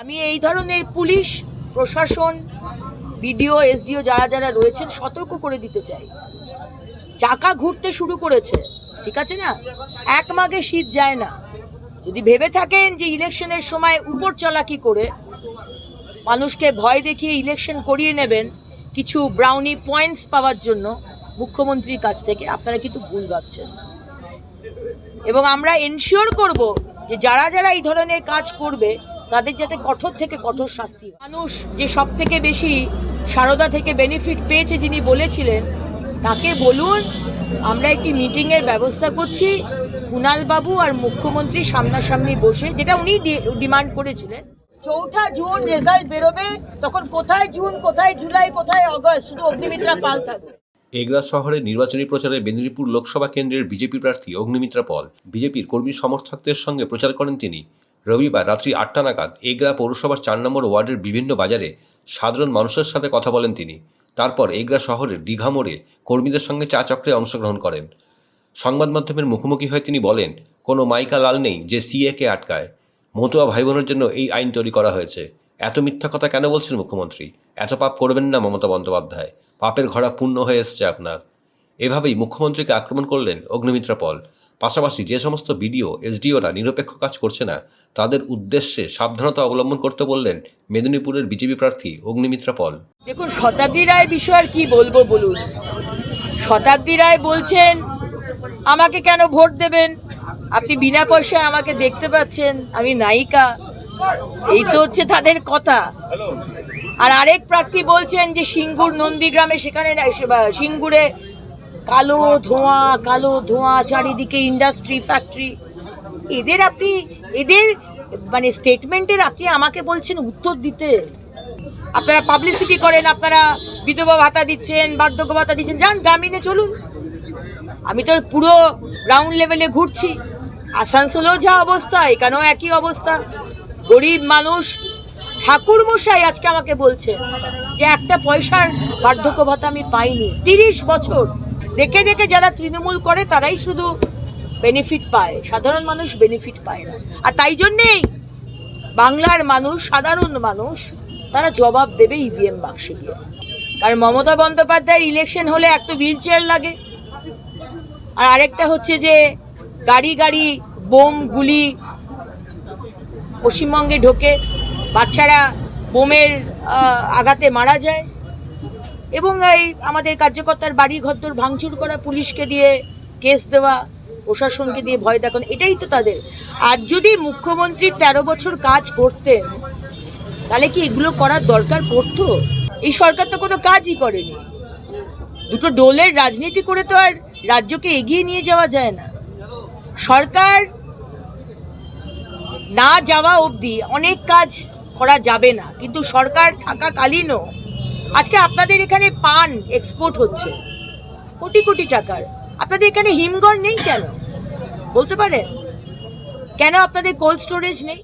আমি এই ধরনের পুলিশ প্রশাসন বিডিও এসডিও যারা যারা রয়েছেন সতর্ক করে দিতে চাই। চাকা ঘুরতে শুরু করেছে, ঠিক আছে না? এক মাঘে শীত যায় না। যদি ভেবে থাকেন যে ইলেকশনের সময় উপর চালাকি করে মানুষকে ভয় দেখিয়ে ইলেকশন করিয়ে নেবেন কিছু ব্রাউনি পয়েন্টস পাওয়ার জন্য মুখ্যমন্ত্রীর কাছ থেকে, আপনারা কিন্তু ভুল ভাবছেন। এবং আমরা এনশিওর করব যে যারা যারা এই ধরনের কাজ করবে তাদের যাতে কঠোর থেকে কঠোর শাস্তি। মানুষ যে সব থেকে বেশি সারদা থেকে বেনিফিট পেয়েছে যিনি বলেছিলেন, তাকে বলুন আমরা একটি মিটিংয়ের ব্যবস্থা করছি কুণাল বাবু আর মুখ্যমন্ত্রী সামনাসামনি বসে, যেটা উনি ডিমান্ড করেছিলেন। 4 জুন রেজাল্ট বেরোবে, তখন কোথায় জুন, কোথায় জুলাই, কোথায় অগস্ট, শুধু অগ্নিমিত্রা পাল থাকবে। এগরা শহরে নির্বাচনী প্রচারে মেদিনীপুর লোকসভা কেন্দ্রের বিজেপি প্রার্থী অগ্নিমিত্রা পল বিজেপির কর্মী সমর্থকদের সঙ্গে প্রচার করেন তিনি। রবিবার রাত্রি 8টা নাগাদ এগরা পৌরসভার 4 নম্বর ওয়ার্ডের বিভিন্ন বাজারে সাধারণ মানুষের সাথে কথা বলেন তিনি। তারপর এগরা শহরের দীঘা মোড়ে কর্মীদের সঙ্গে চা চক্রে অংশগ্রহণ করেন। সংবাদ মাধ্যমের মুখোমুখি হয়ে তিনি বলেন, কোনো মাইকা লাল নেই যে সিএকে আটকায়। মতুয়া ভাই বোনের জন্য এই আইন তৈরি করা হয়েছে। এত মিথ্যা কথা কেন বলছেন মুখ্যমন্ত্রী? এত পাপ করবেন না মমতা বন্দ্যোপাধ্যায়, পাপের ঘোড়া পূর্ণ হয়ে এসছে আপনার। এভাবেই মুখ্যমন্ত্রীকে আক্রমণ করলেন অগ্নিমিত্রা পল। পাশাপাশি যে সমস্ত বিডিও এসডিওরা নিরপেক্ষ কাজ করছে না তাদের উদ্দেশ্যে সাবধানতা অবলম্বন করতে বললেন মেদিনীপুরের বিজেপি প্রার্থী অগ্নিমিত্রা পল। দেখুন, শতাব্দী রায় বিষয়ে আর কি বলবো বলুন। শতাব্দী রায় বলছেন আমাকে কেন ভোট দেবেন, আপনি বিনা পয়সায় আমাকে দেখতে পাচ্ছেন, আমি নায়িকা। এই তো হচ্ছে তাদের কথা। আর আরেক প্রার্থী বলছেন যে সিঙ্গুর নন্দীগ্রামে, সেখানে সিঙ্গুরে কালো ধোঁয়া, চারিদিকে ইন্ডাস্ট্রি, ফ্যাক্টরি। এদের মানে স্টেটমেন্টের আপনি আমাকে বলছেন উত্তর দিতে? আপনারা পাবলিসিটি করেন, আপনারা বিধবা ভাতা দিচ্ছেন, বার্ধক্য ভাতা দিচ্ছেন, যান গ্রামীণে চলুন। আমি তো পুরো গ্রাউন্ড লেভেলে ঘুরছি। আসানসোলেও যা অবস্থা, এখানেও একই অবস্থা। গরিব মানুষ, ঠাকুর মশাই আজকে আমাকে বলছে যে একটা পয়সার বার্ধক্য ভাতা আমি পাইনি 30 বছর। দেখে দেখে যারা তৃণমূল করে তারাই শুধু বেনিফিট পায়, সাধারণ মানুষ বেনিফিট পায় না। আর তাই জন্যেই বাংলার মানুষ, সাধারণ মানুষ, তারা জবাব দেবে ইভিএম বাক্সে গিয়ে। কারণ মমতা বন্দ্যোপাধ্যায়ের ইলেকশন হলে একটা হুইল চেয়ার লাগে, আর আরেকটা হচ্ছে যে গাড়ি বোম গুলি পশ্চিমবঙ্গে ঢোকে, বাচ্চারা বোমের আঘাতে মারা যায়, এবং এই আমাদের কার্যকর্তার বাড়ি ঘরদোর ভাঙচুর করা, পুলিশকে দিয়ে কেস দেওয়া, প্রশাসনকে দিয়ে ভয় দেখানো, এটাই তো তাদের। আর যদি মুখ্যমন্ত্রী 13 বছর কাজ করতেন তাহলে কি এগুলো করার দরকার পড়তো? এই সরকার তো কোনো কাজই করেনি। দুটো দলের রাজনীতি করে তো আর রাজ্যকে এগিয়ে নিয়ে যাওয়া যায় না। সরকার না যাওয়া অবধি অনেক কাজ করা যাবে না, কিন্তু সরকার থাকাকালীনও আজকে আপনাদের এখানে পান এক্সপোর্ট হচ্ছে কোটি কোটি টাকার। আপনাদের এখানে হিমঘর নেই কেন বলতে পারেন? কেন আপনাদের কোল্ড স্টোরেজ নেই?